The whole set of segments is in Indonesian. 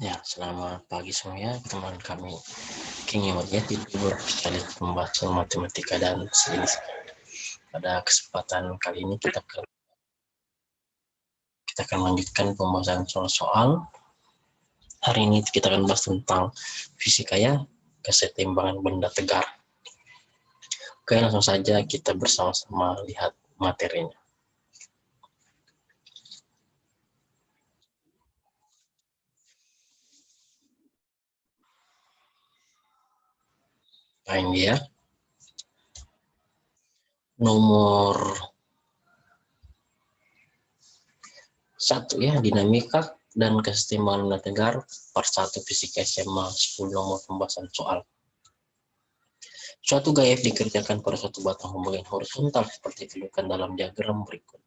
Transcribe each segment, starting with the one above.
Ya, selamat pagi semuanya, teman kami King ya di sekali pembahasan matematika dan sains. Pada kesempatan kali ini kita akan lanjutkan pembahasan soal-soal. Hari ini kita akan bahas tentang fisika ya, kesetimbangan benda tegar. Oke, langsung saja kita bersama-sama lihat materinya. Nah, ini ya. Nomor 1 ya, dinamika dan kesetimbangan benda tegar, part 1 fisika SMA 10 nomor pembahasan soal. Suatu gaya F dikerjakan pada suatu batang pembagian horizontal seperti tunjukkan dalam diagram berikut.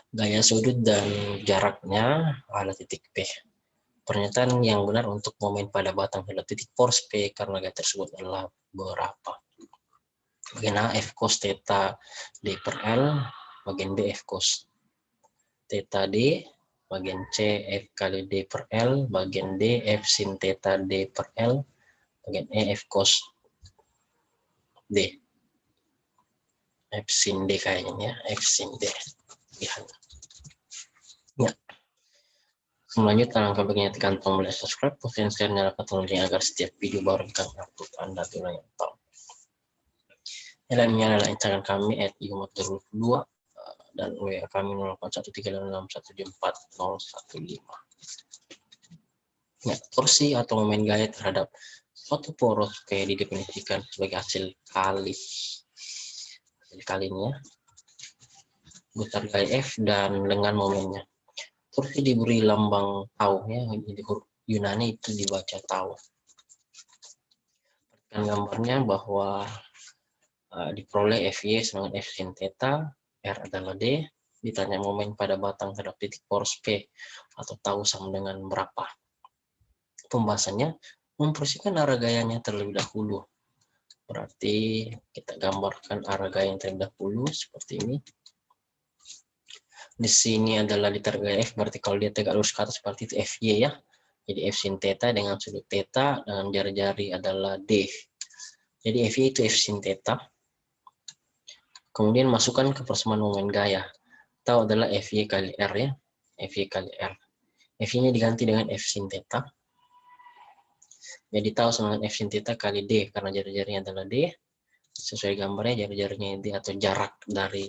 Gaya sudut dan jaraknya adalah titik P. Pernyataan yang benar untuk momen pada batang adalah titik force P karena gaya tersebut adalah berapa. Bagian A F cos theta D per L, bagian B F cos theta D, bagian C F kali D per L, bagian D F sin theta D per L, bagian E F cos D. F sin D kayaknya ya, F sin D. Lihat. Ya. Selanjutnya langkah berikutnya tekan tombol subscribe, posting share, nyalakan lonceng agar setiap video baru kami upload Anda tunai tahu. Ini adalah Instagram kami @yumat22 dan WA kami 081386174015. Ya, torsi atau momen gaya terhadap suatu poros kayak didefinisikan sebagai hasil kalinya besar gaya F dan dengan momennya. Torsi diberi lambang tau ya, di huruf Yunani itu dibaca tau. Dan gambarnya bahwa diperoleh Fy sama F sin theta, R adalah D, ditanya momen pada batang terhadap titik poros P atau tau sama dengan berapa. Pembahasannya memposisikan arah gayanya terlebih dahulu. Berarti kita gambarkan arah gaya yang terlebih dahulu seperti ini. Di sini adalah liter gaya F, berarti kalau dia tegak lurus ke atas seperti itu Fy ya. Jadi F sin theta dengan sudut theta dan jari-jari adalah D. Jadi Fy itu F sin theta. Kemudian masukkan ke persamaan momen gaya. Tahu adalah Fy kali R ya. Fy kali R. Fy ini diganti dengan F sin theta. Jadi tahu sama dengan F sin theta kali D karena jari-jarinya adalah D. Sesuai gambarnya jari-jarinya D atau jarak dari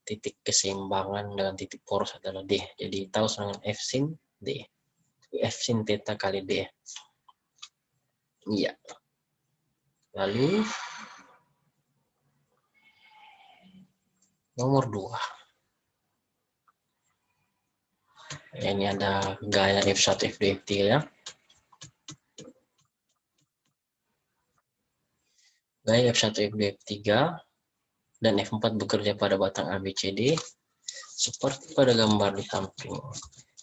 titik keseimbangan dengan titik poros adalah D. Jadi tahu sama dengan F sin D. F sin theta kali D. Iya. Lalu nomor 2. Ini ada gaya F1, F2, F3 ya. Gaya F1, F2, F3 dan F4 bekerja pada batang ABCD seperti pada gambar di samping.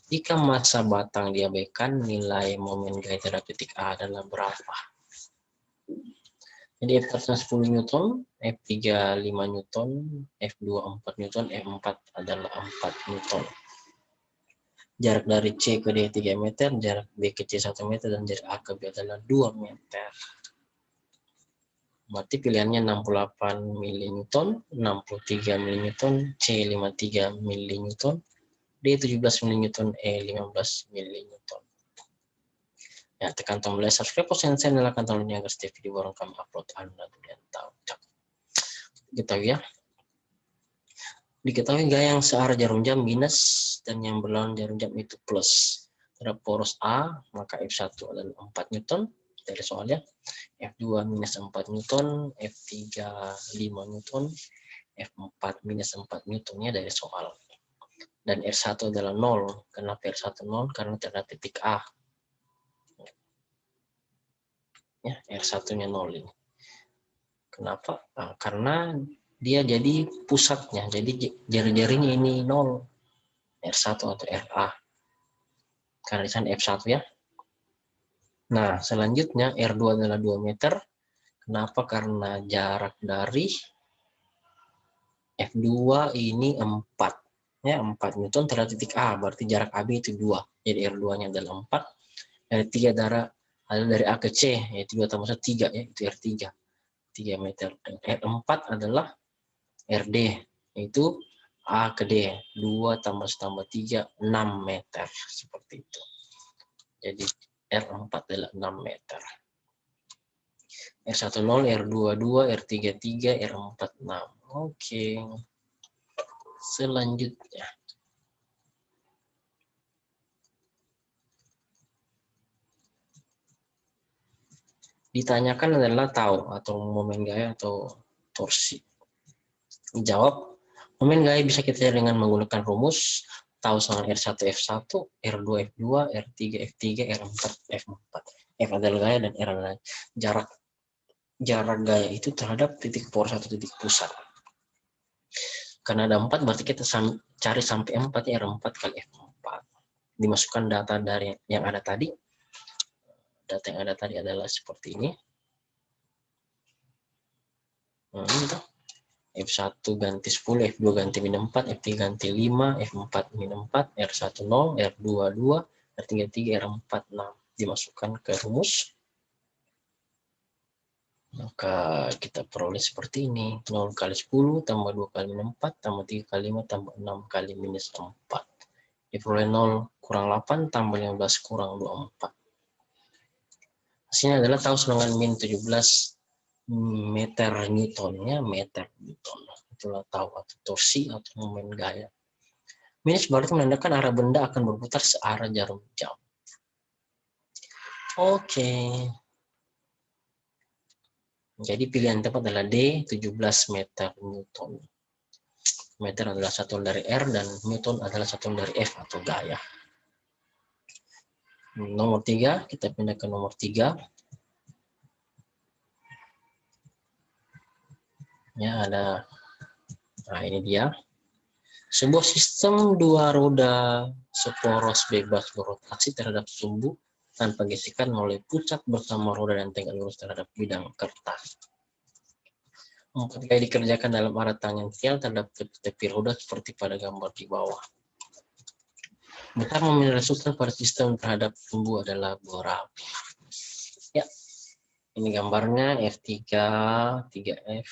Jika massa batang diabaikan, nilai momen gaya terhadap titik A adalah berapa? Jadi F1 10 Newton, F3 5 Newton, F2 4 Newton, F4 adalah 4 Newton. Jarak dari C ke D 3 meter, jarak B ke C 1 meter, dan jarak A ke B adalah 2 meter. Berarti pilihannya 68 mN, 63 mN, C 53 mN, D 17 mN, E 15 mN. Ya, tekan tombol subscribe, share, nyalakan tombol agar setiap video baru kami upload Anda tahu. Diketahui ya. Diketahui gaya yang searah jarum jam minus dan yang berlawan jarum jam itu plus. Terhadap poros A, maka F1 adalah 4 Newton dari soalnya. F2 minus 4 Newton, F3 5 Newton, F4 minus 4 Newtonnya dari soal. Dan R1 adalah 0. Kenapa R1 0? Karena terhadap titik A. Ya, R1-nya 0 ini. Kenapa? Nah, karena dia jadi pusatnya. Jadi jari-jarinya ini 0. R1 atau RA. Karena di sana F1 ya. Nah, selanjutnya R2 adalah 2 meter. Kenapa? Karena jarak dari F2 ini 4. Ya, 4 Newton terhadap titik A, berarti jarak AB itu 2. Jadi R2-nya adalah 4. R3 adalah dari A ke C, yaitu 2 tambah 1, 3, ya, itu R3. 3 meter. Dan R4 adalah RD, yaitu A ke D. 2 tambah 3, 6 meter. Seperti itu. Jadi R4 adalah 6 meter. R10, R22, R33, R46. Oke. Selanjutnya. Ditanyakan adalah tau atau momen gaya atau torsi. Dijawab, momen gaya bisa kita cari dengan menggunakan rumus tau sama R1 F1, R2 F2, R3 F3, R4 F4. F adalah gaya dan R adalah jarak gaya itu terhadap titik poros atau titik pusat. Karena ada 4 berarti kita cari sampai 4, ya, R4 kali F4. Dimasukkan data dari yang ada tadi. Data yang ada tadi adalah seperti ini. F1 ganti 10, F2 ganti min 4, F3 ganti 5, F4 min 4, R10, R2 2, R3 3, R4 6. Dimasukkan ke rumus. Maka kita peroleh seperti ini. 0 kali 10 tambah 2 kali min 4 tambah 3 kali 5 tambah 6 kali minus 4. Diperoleh 0 kurang 8 tambah 15 kurang 24. Hasilnya adalah tahu dengan min 17 meter Newton, ya, meter Newton. Itulah tahu atau torsi atau momen gaya. Minus berarti menandakan arah benda akan berputar searah jarum jam. Oke. Jadi pilihan tepat adalah D, 17 meter Newton. Meter adalah satuan dari R dan Newton adalah satuan dari F atau gaya. Nomor 3, kita pindah ke nomor 3. Ya, ada. Nah, ini dia. Sebuah sistem dua roda seporos bebas berotasi terhadap sumbu tanpa gesekan melalui puncak bersama roda dan tegak lurus terhadap bidang kertas. Ketika dikerjakan dalam arah tangensial terhadap tepi roda seperti pada gambar di bawah. Besar momen resultan pada sistem terhadap sumbu adalah berapa? Ya, ini gambarnya F3, 3F,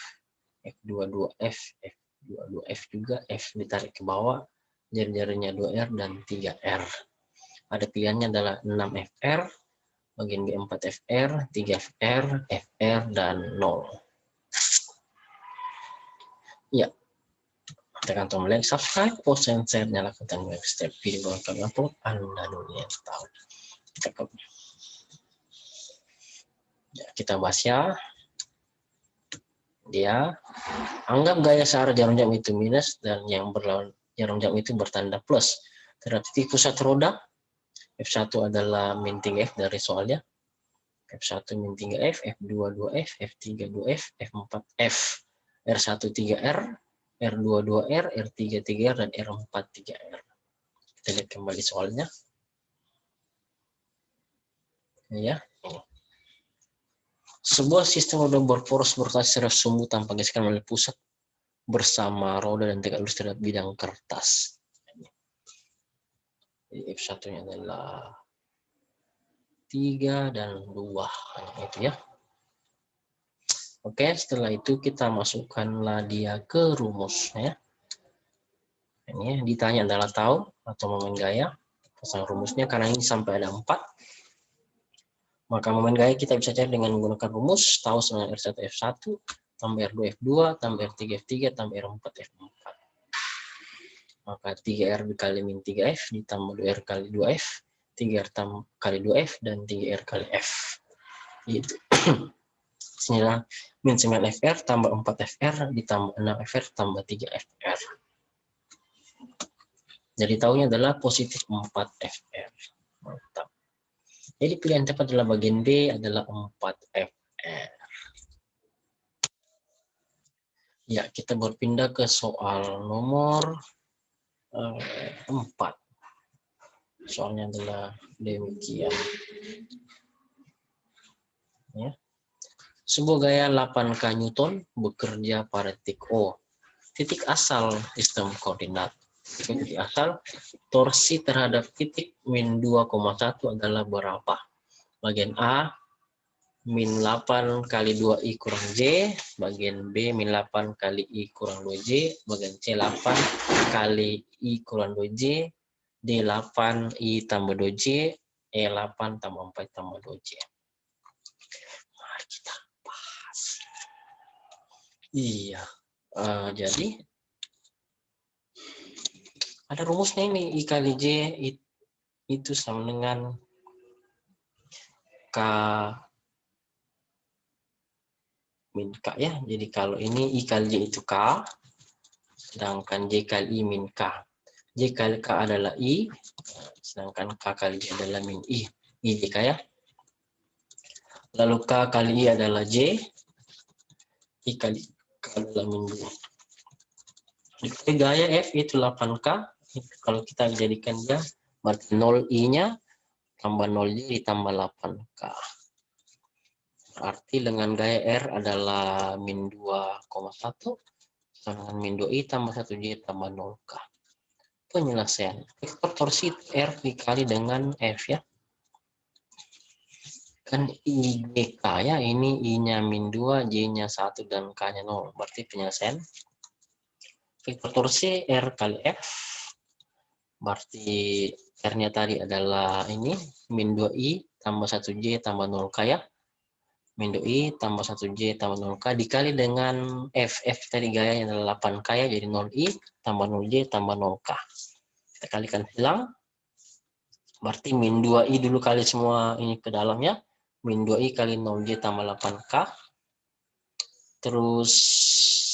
F2, 2F, F2, 2F juga, F ditarik ke bawah, jari-jarinya 2R dan 3R. Ada pilihannya adalah 6FR, bagian B 4FR, 3FR, FR, dan 0. Ya, tekan tombol like, subscribe, post, and share, nyalakan tombol setiap video yang kami upload, Anda dulu yang tahu. Ya, kita bahas ya. Dia anggap gaya searah jarum jam itu minus dan yang berlawan jarum jam itu bertanda plus. Terhadap titik pusat roda, F1 adalah min 3F dari soalnya. F1 min 3F, F2 2F, F3 2F, F4 F, R1 3R, R2 2R, R3 3R, dan R4 3R. Kita lihat kembali soalnya. Ya. Sebuah sistem roda berporos berotasi terhadap sumbu tanpa gesekan melalui pusat bersama roda dan tegak lurus terhadap bidang kertas. Jadi F1-nya adalah 3 dan 2. Itu ya. Oke, setelah itu kita masukkanlah dia ke rumus ya. Ini ditanya adalah tahu atau momen gaya. Pasang rumusnya karena ini sampai ada 4. Maka momen gaya kita bisa cari dengan menggunakan rumus tahu dengan R1 F1 tambah R2 F2 tambah R3 F3 tambah R4 F4. Maka 3R dikali min 3F ditambah 2R kali 2F, 3R kali 2F, dan 3R kali F. Itu. Inilah min 9FR tambah 4FR ditambah 6FR tambah 3FR. Jadi tahunya adalah positif 4FR. Mantap. Jadi pilihan tepat adalah bagian B adalah 4FR. Ya, kita berpindah ke soal nomor 4. Soalnya adalah demikian. Ya. Sebuah gaya 8K Newton bekerja pada titik O, titik asal sistem koordinat. Titik asal, torsi terhadap titik min 2,1 adalah berapa? Bagian A, min 8 kali 2I kurang J, bagian B, min 8 kali I kurang 2J, bagian C, 8 kali I kurang 2J, D, 8 I tambah 2J, E, 8 tambah 4 tambah 2J. Mari kita bahas. Iya, jadi ada rumusnya ini, I kali J itu sama dengan K min K ya. Jadi kalau ini I kali J itu K, sedangkan J kali I min K. J kali K adalah I, sedangkan K kali J adalah min I. I J K ya. Lalu K kali I adalah J, I kali K adalah min 2. Dikali gaya F itu 8K, kalau kita jadikan dia, berarti 0 I-nya tambah 0J ditambah 8K. Arti dengan gaya R adalah min 2,1, sedangkan min 2I tambah 1J tambah 0K. Penyelesaian. Vektor torsi R dikali dengan F ya. Kan IGK ya, ini I-nya min 2, J-nya 1, dan K-nya 0. Berarti penyelesaian. Vektor torsi R kali F, berarti R-nya tadi adalah ini, min 2I tambah 1J tambah 0K ya. Min 2I tambah 1J tambah 0K dikali dengan F. F tadi gayanya adalah 8K ya, jadi 0I tambah 0J tambah 0K. Kita kalikan hilang. Berarti min 2I dulu kali semua ini ke dalamnya. Min 2I kali 0J tambah 8K. Terus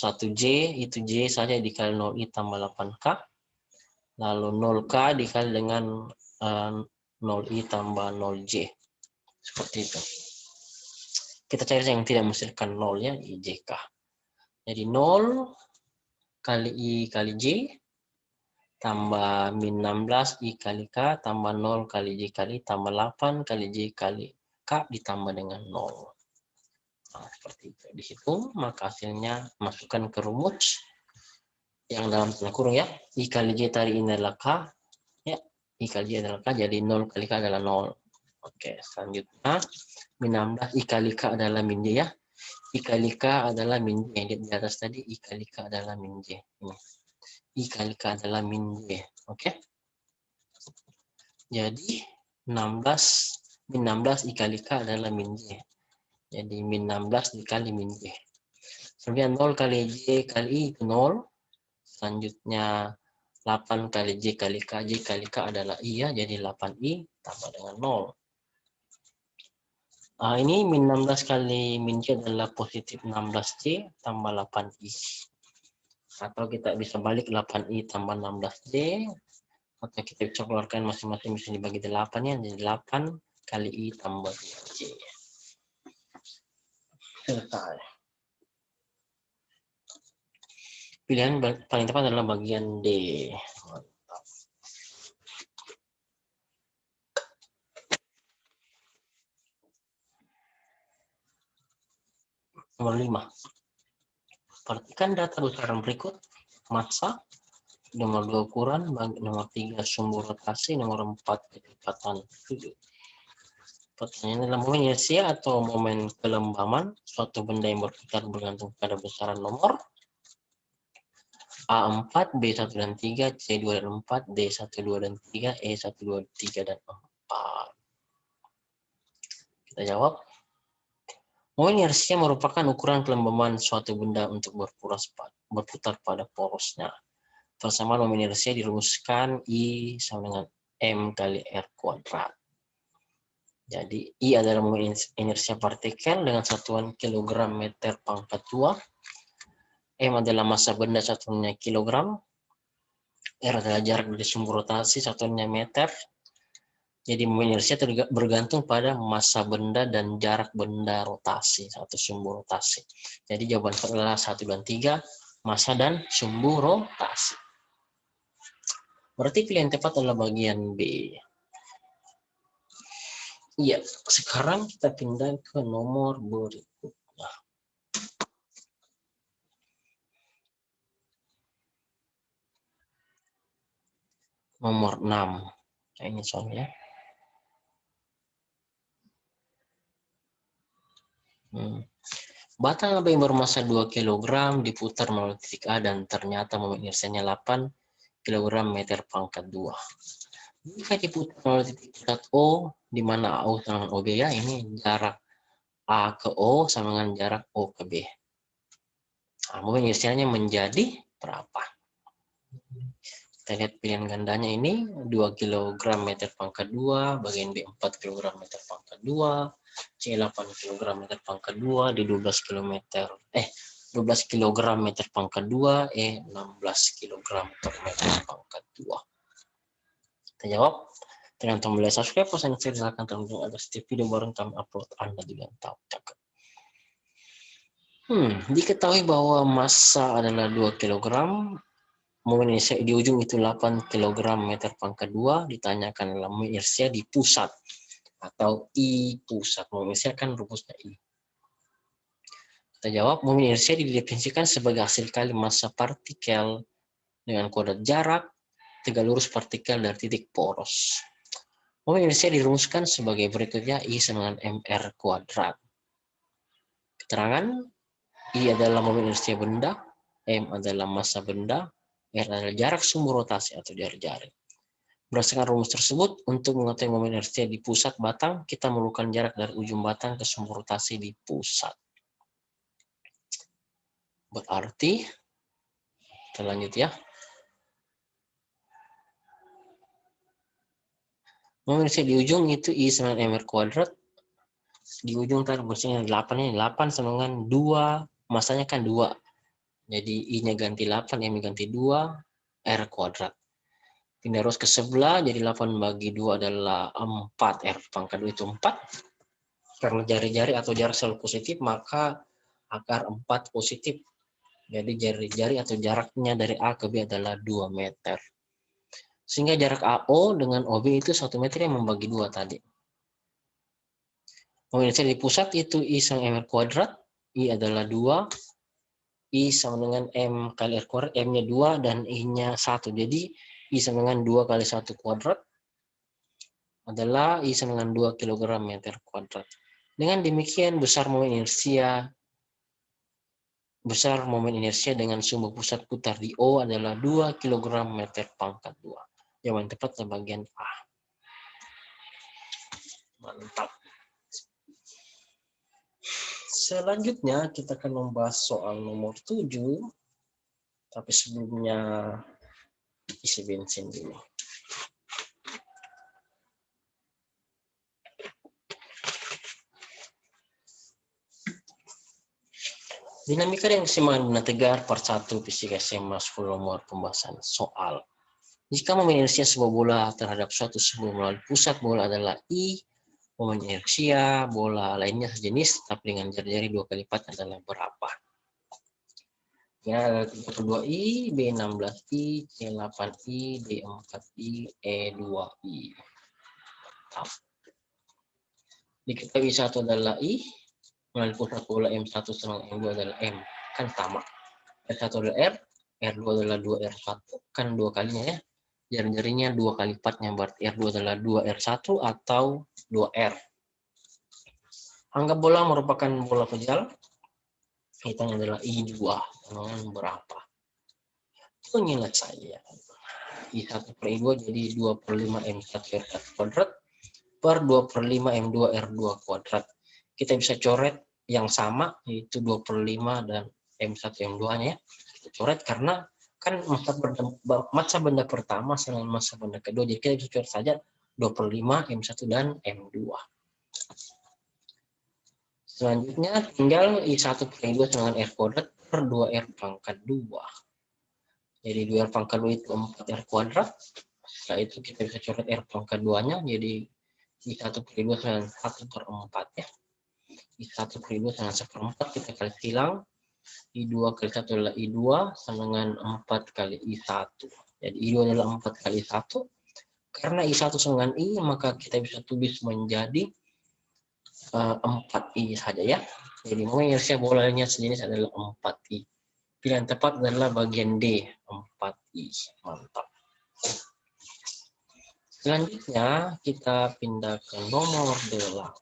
1J, itu J saja dikali 0I tambah 8K. Lalu 0K dikali dengan 0I tambah 0J. Seperti itu. Kita cari yang tidak menghasilkan 0 ya, IJK. Jadi 0 kali I kali J tambah min 16 I kali K tambah 0 kali J kali tambah 8 kali J kali K ditambah dengan 0. Nah, seperti itu. Dihitung, maka hasilnya masukkan ke rumus yang dalam tanda kurung ya. I kali J tadi ini adalah K. Ya, I kali J adalah K, jadi 0 kali K adalah 0. Oke, selanjutnya min 16 I kali K adalah min J ya. I kali K adalah min J. Di atas tadi I kali K adalah min J. Ini. I kali K adalah min J. Oke. Jadi 16 min 16 I kali K adalah min J. Jadi min 16 dikali min J. Kemudian 0 kali J kali I itu 0. Selanjutnya 8 kali J kali K. J kali K adalah I ya. Jadi 8I tambah dengan 0. Nah, ini min 16 kali min J adalah positif 16J tambah 8I. Atau kita bisa balik 8I tambah 16J. Atau kita bisa keluarkan masing-masing bisa dibagi 8 ya. Jadi 8 kali I tambah J. Selesai. Pilihan paling tepat adalah bagian D. Mantap. Nomor 5. Perhatikan data besaran berikut. Massa. Nomor 2 ukuran. Nomor 3 sumbu rotasi. Nomor 4 kecepatan sudut. Pertanyaannya adalah momen inersia atau momen kelembaman suatu benda yang berputar bergantung pada besaran nomor A4, B1 dan 3, C2 dan 4, D1, 2 dan 3, E1, 2, 3 dan 4. Kita jawab. Momen inersia merupakan ukuran kelembaman suatu benda untuk berputar pada porosnya. Persamaan momen inersia dirumuskan I sama dengan M kali R kuadrat. Jadi I adalah momen inersia partikel dengan satuan kilogram meter pangkat 2. M adalah massa benda satuannya kilogram. R adalah jarak dari sumbu rotasi satuannya meter. Jadi momen inersia bergantung pada massa benda dan jarak benda rotasi atau sumbu rotasi. Jadi jawaban adalah 1 dan 3, massa dan sumbu rotasi. Berarti pilihan tepat adalah bagian B. Iya, sekarang kita pindah ke nomor berikutnya. nomor 6. Nah, ini soalnya. Batang apa yang bermassa 2 kg diputar melalui titik A dan ternyata momen inersianya 8 kg meter pangkat 2. Jika diputar melalui titik pusat O, di mana O sama dengan OB ya, ini jarak A ke O sama dengan jarak O ke B. Nah, momen inersianya menjadi berapa? Kita lihat pilihan gandanya ini 2 kg meter pangkat 2, bagian B 4 kg meter pangkat 2, C 8 kg meter pangkat 2 di 12 km 12 kg meter pangkat 2, E 16 kg meter pangkat 2. Kita jawab. Tergantung boleh subscribe, pesan saya silakan tonton agar setiap video baru kami upload Anda juga tahu. Cakep. Diketahui bahwa massa adalah 2 kg, momen inersia di ujung itu 8 kg meter pangkat 2, ditanyakan dalam momen inersia di pusat atau I pusat. Momen inersia kan rumusnya I. Kita jawab, momen inersia didefinisikan sebagai hasil kali massa partikel dengan kuadrat jarak tegak lurus partikel dari titik poros. Momen inersia dirumuskan sebagai berikutnya, I sama dengan mr kuadrat. Keterangan, I adalah momen inersia benda, M adalah massa benda, R adalah jarak sumbu rotasi atau jari-jari. Berdasarkan rumus tersebut, untuk mengetahui momen inersia di pusat batang, kita memerlukan jarak dari ujung batang ke sumbu rotasi di pusat. Berarti, kita lanjut ya. Momen inersia di ujung itu I sama dengan mr kuadrat. Di ujung tadi rumusnya 8 ini, 8 sama dengan 2, massanya kan 2. Jadi I-nya ganti 8, M-nya ganti 2, R kuadrat. Pindah terus ke sebelah, jadi 8 bagi 2 adalah 4, R pangkat 2 itu 4. Karena jari-jari atau jarak selalu positif, maka akar 4 positif. Jadi jari-jari atau jaraknya dari A ke B adalah 2 meter. Sehingga jarak AO dengan OB itu 1 meter yang membagi 2 tadi. Momen inersia di pusat itu I sama mr kuadrat, I adalah 2, I sama dengan M kali R kuadrat, M-nya 2 dan I-nya 1. Jadi I sama dengan 2 kali 1 kuadrat adalah I sama dengan 2 kg meter kuadrat. Dengan demikian besar momen inersia dengan sumbu pusat putar di O adalah 2 kg meter pangkat 2. Jawaban tepat adalah bagian A. Mantap. Selanjutnya kita akan membahas soal nomor 7. Tapi sebelumnya isi bensin dulu. Dinamika yang keseimbangan benda tegar part 1 fisika SMA 10 nomor pembahasan soal. Jika momen inersia sebuah bola terhadap suatu sebelum melalui pusat bola adalah I, momen inersia bola lainnya sejenis tapi dengan jari-jari 2 kali lipat adalah berapa? Ya, 32I, B16I, C8I, D4I, E2I. Diketahui I1 adalah I, melalui pusat bola M1 sama M2 adalah M, kan sama. R1 adalah R, R2 adalah 2R1, kan 2 kalinya ya. Jari-jarinya 2 kali lipatnya, berarti R2 adalah 2R1 atau 2R. Anggap bola merupakan bola pejal, hitungannya adalah I2, dengan berapa? Pengingat saya, I1 per I2 jadi 2 per 5 M1 R1 kuadrat per 2 per 5 M2 R2 kuadrat. Kita bisa coret yang sama, yaitu 2 per 5 dan M1 M2-nya ya. Kita coret karena kan massa benda pertama sama massa benda kedua, jadi kita bisa coret saja 2 per 5 M1 dan M2. Selanjutnya tinggal I1 per I2 dengan R kuadrat per 2R pangkat 2. Jadi 2R pangkat 2 itu 4R kuadrat. Setelah itu kita bisa coret R pangkat 2-nya, jadi I1 per I2 dengan 1 per 4 ya. I1 per I2 dengan 1 per 4, kita kali silang. I2 kali 1 adalah I2 sama dengan 4 kali I1. Jadi I2 adalah 4 kali I1. Karena I1 sama dengan I, maka kita bisa tulis menjadi 4I saja ya. Jadi momen inersia bolanya sejenis adalah 4I. Pilihan tepat adalah bagian D, 4I. Mantap. Selanjutnya kita pindah ke nomor 8.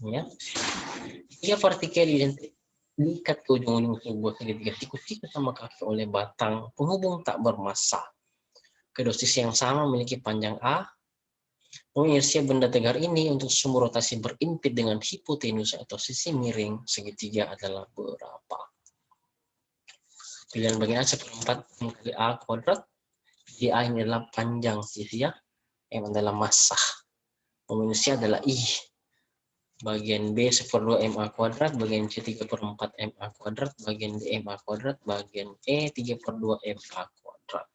Ya. Jika partikel diikat ke ujung-ujung sebuah segitiga tikus-tikus sama kaki oleh batang penghubung tak bermassa. Kedua sisi yang sama memiliki panjang A. Inersia benda tegar ini untuk sumbu rotasi berimpit dengan hipotenus atau sisi miring segitiga adalah berapa? Pilihan bagian A 1/4 kali A kuadrat. Di A ini adalah panjang sisi ya, M adalah massa. Inersia adalah I. Bagian B 1/2 MA kuadrat, bagian C 3/4 MA kuadrat, bagian D MA kuadrat, bagian E 3/2 MA kuadrat.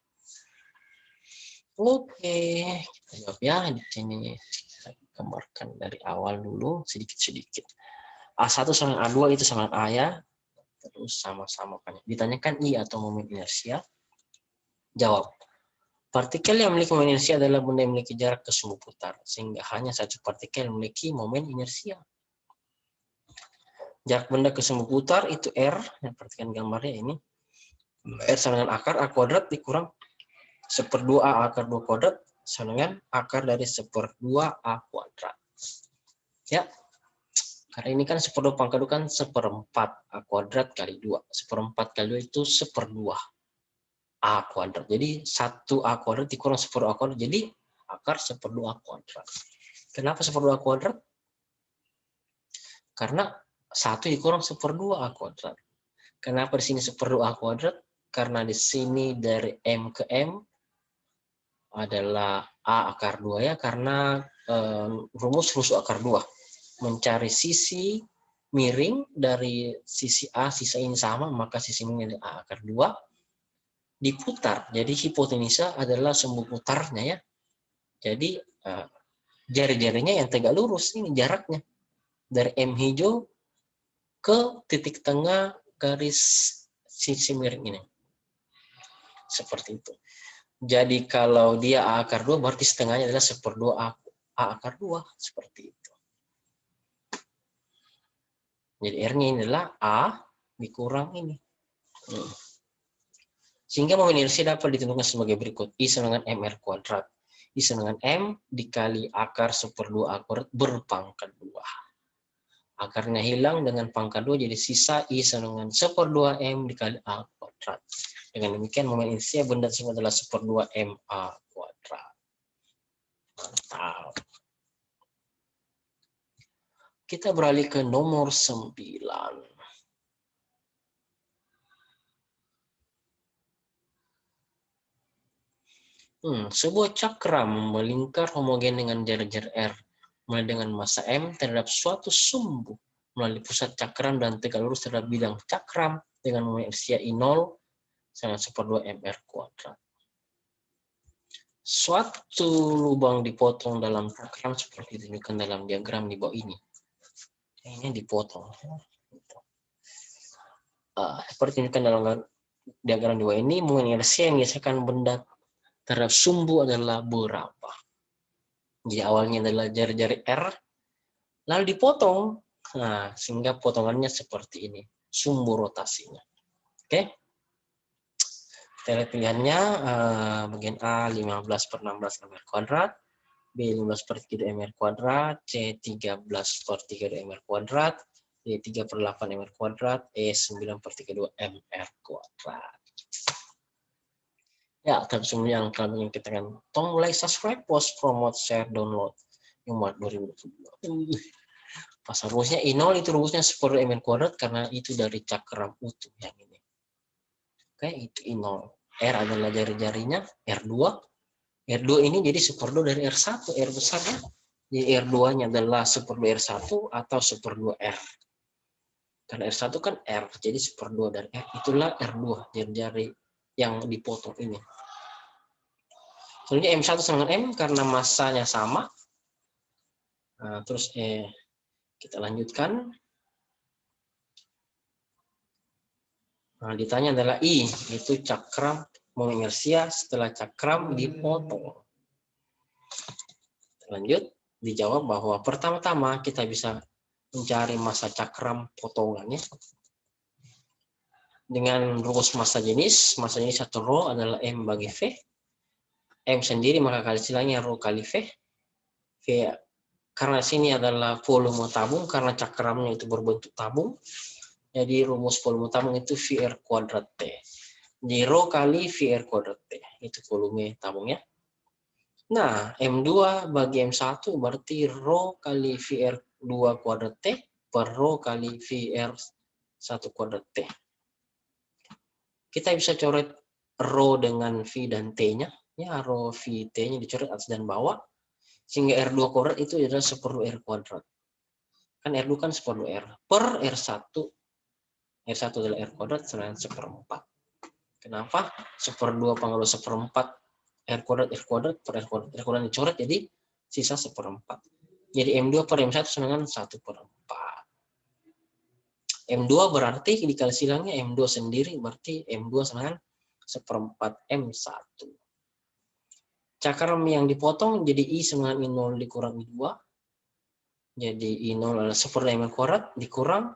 Oke, kita jawab ya. Di sini saya gambarkan dari awal dulu sedikit-sedikit. A1 sama A2 itu sama A ya. Terus sama-sama kan. Ditanyakan I atau momen inersia. Jawab. Partikel yang memiliki momen inersia adalah benda yang memiliki jarak ke sumbu putar, sehingga hanya satu partikel memiliki momen inersia. Jarak benda ke sumbu putar itu R, ya, perhatikan gambarnya ini. R sama dengan akar A kuadrat dikurang 1/2 A akar 2 kuadrat sama dengan akar dari 1/2 A kuadrat. Ya, karena ini kan 1/2 pangkat 2 kan 1/4 A kuadrat kali 2. 1/4 kali 2 itu 1/2 A kuadrat. Jadi 1 A kuadrat dikurang 1/2 A kuadrat. Jadi akar 1/2 A kuadrat. Kenapa 1/2 A kuadrat? Karena 1 dikurang 1/2 A kuadrat. Kenapa di sini 1/2 A kuadrat? Karena di sini dari M ke M adalah A akar 2 ya. Karena rumus akar 2. Mencari sisi miring dari sisi A, sisi ini sama, maka sisi miring dari A akar 2. Diputar. Jadi hipotenusa adalah sumbu putarnya ya. Jadi jari-jarinya yang tegak lurus ini jaraknya dari M hijau ke titik tengah garis sisi miring ini. Seperti itu. Jadi kalau dia A akar 2 berarti setengahnya adalah 1/2 A akar 2 seperti itu. Jadi R-nya ini adalah A dikurang ini. Sehingga momen inersia dapat ditentukan sebagai berikut. I sama dengan MR kuadrat. I sama dengan M dikali akar 1/2 A kuadrat berpangkat 2. Akarnya hilang dengan pangkat 2, jadi sisa I sama dengan 1/2 M dikali A kuadrat. Dengan demikian momen inersia benda tersebut adalah 1/2 MA kuadrat. Mantap. Kita beralih ke nomor 9. Sebuah cakram melingkar homogen dengan jari-jari R mulai dengan massa M terhadap suatu sumbu melalui pusat cakram dan tegak lurus terhadap bidang cakram dengan momen inersia I0 sama 1/2 MR kuadrat. Suatu lubang dipotong dalam cakram seperti ditunjukkan dalam diagram di bawah ini. Ini dipotong. Seperti ditunjukkan dalam diagram di bawah ini, momen inersia yang mengeserkan benda terhadap sumbu adalah berapa? Jadi awalnya adalah jari-jari R, lalu dipotong, sehingga potongannya seperti ini, sumbu rotasinya. Oke, kita lihat pilihannya, bagian A 15/16 MR kuadrat, B 15/3 MR kuadrat, C 13/32 MR kuadrat, D 3/8 MR kuadrat, E 9/32 MR kuadrat. Ya, tapi sebelumnya yang kalian kita kan tolong like, subscribe, post, promote, share, download. Yang buat 2022. Pas rumusnya I0 itu rumusnya 1/2 MR kuadrat karena itu dari cakram utuh yang ini. Oke, itu I0. R adalah jari-jarinya, R2. R2 ini jadi 1/2 dari R1, R besarnya. Jadi R2-nya adalah 1/2 R1 atau 1/2 R. Karena R1 kan R, jadi 1/2 dari R. Itulah R2, jari-jari yang dipotong ini. Selanjutnya M1 sama M karena massanya sama. Terus kita lanjutkan. Ditanya adalah I, itu cakram momen inersia setelah cakram dipotong. Lanjut, dijawab bahwa pertama-tama kita bisa mencari massa cakram potongannya. Dengan rumus massa jenis satu rho adalah M bagi V. M sendiri maka kali silangnya rho kali V. V karena sini adalah volume tabung karena cakramnya itu berbentuk tabung. Jadi rumus volume tabung itu VR kuadrat T. Jadi rho kali VR kuadrat T. Itu volume tabungnya. Nah, M2 bagi M1 berarti rho kali VR2 kuadrat T per rho kali VR1 kuadrat T. Kita bisa coret rho dengan V dan T-nya. Ya, rho V T-nya dicoret atas dan bawah. Sehingga R2 kuadrat itu adalah 1/2 R kuadrat. Kan R2 kan 1/2 R. Per R1. R1 adalah R kuadrat selain 1/4. Kenapa? 1/2 pangkat 1/4 R kuadrat per R kuadrat. R kuadrat dicoret jadi sisa 1/4. Jadi M2 per M1 sama dengan 1/4. M2 berarti dikali silangnya M2 sendiri berarti M2 sama dengan 1/4 M1. Cakram yang dipotong jadi I sama dengan I0 dikurang I2. Jadi I0 adalah 1/2 M kuadrat dikurang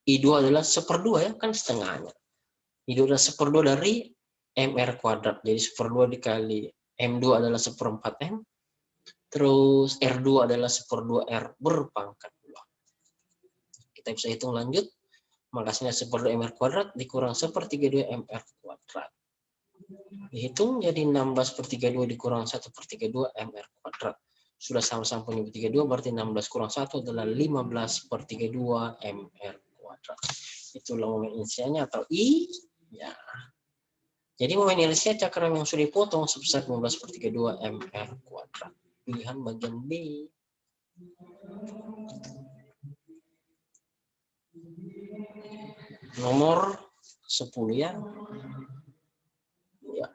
I2 adalah 1/2 ya, kan setengahnya. I2 adalah 1/2 dari MR kuadrat. Jadi 1/2 dikali M2 adalah 1/4 M. Terus R2 adalah 1/2 R berpangkat 2. Kita bisa hitung lanjut. Makanya 1/2 MR kuadrat dikurang 1/32 MR kuadrat. Dihitung jadi 16/32 dikurang 1/32 MR kuadrat. Sudah sama-sama punya 32 berarti 16 kurang 1 adalah 15/32 MR kuadrat. Itulah momen inersianya atau I. Ya. Jadi momen inersia cakram yang sudah dipotong sebesar 15/32 MR kuadrat. Pilihan bagian B. Nomor 10 ya. Ya.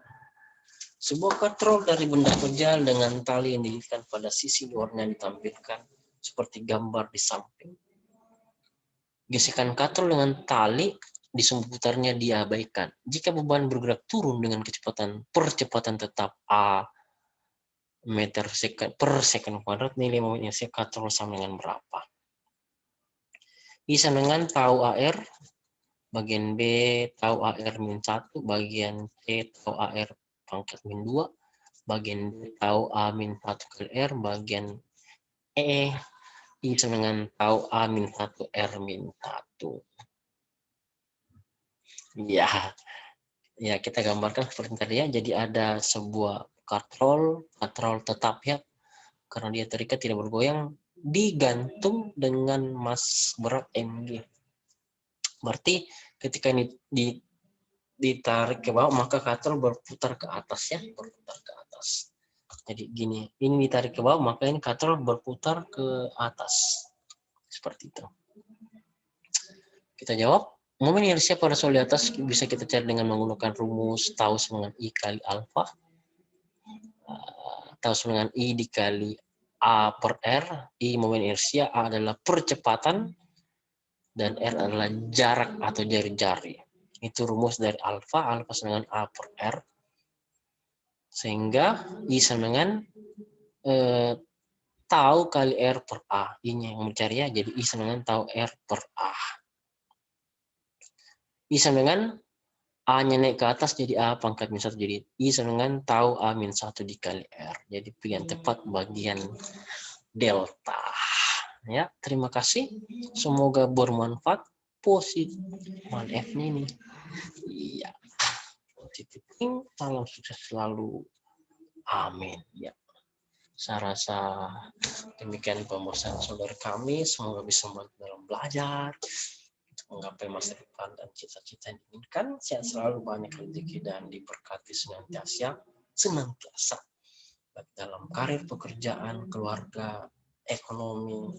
Sebuah katrol dari benda kejal dengan tali yang dililitkan pada sisi luarnya ditampilkan seperti gambar di samping. Gesekan katrol dengan tali di sumbu putarnya diabaikan. Jika beban bergerak turun dengan percepatan tetap A meter per second kuadrat, nilai momen inersia katrol sama dengan berapa? I sama dengan tau AR, bagian B tau AR min 1, bagian C tau AR pangkat min 2, bagian D tau A min 1 kali R, bagian E I sama dengan tau A min 1 R min 1. Ya kita gambarkan seperti tadi ya. Jadi ada sebuah katrol tetap ya, karena dia terikat tidak bergoyang, digantung dengan mas berat mg. Berarti ketika ini ditarik ke bawah maka katrol berputar ke atas ya, berputar ke atas. Jadi gini, ini ditarik ke bawah maka ini katrol berputar ke atas. Seperti itu. Kita jawab. Momen inersia pada sol di atas bisa kita cari dengan menggunakan rumus tau sama dengan I kali alfa. Tau sama dengan I dikali A per R. I momen inersia, A adalah percepatan, dan R adalah jarak atau jari-jari. Itu rumus dari alfa sama dengan A per R. Sehingga I sama dengan tau kali R per A. I-nya yang mencari ya, jadi I sama dengan tau R per A. I sama dengan A-nya naik ke atas jadi A pangkat min 1, jadi I sama dengan tau A min 1 dikali R. Jadi pilihan tepat bagian delta. Ya, terima kasih. Semoga bermanfaat. Positif. F ini. Iya. Positif. Salam sukses selalu. Amin. Ya. Saya rasa demikian pembahasan saudara kami. Semoga bisa membantu dalam belajar, menggapai masa depan dan cita-cita yang diinginkan. Sehat selalu, banyak rezeki dan diberkati senantiasa baik dalam karir, pekerjaan, keluarga, ekonomi,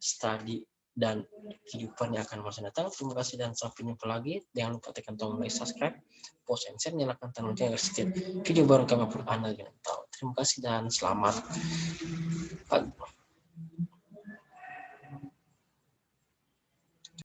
studi, dan kehidupan yang akan masa datang. Terima kasih dan sampai jumpa lagi. Jangan lupa tekan tombol like, subscribe, post, and share, nyalakan tanda lonceng agar setiap video baru kami upload Anda dengan tahu. Terima kasih dan selamat pagi.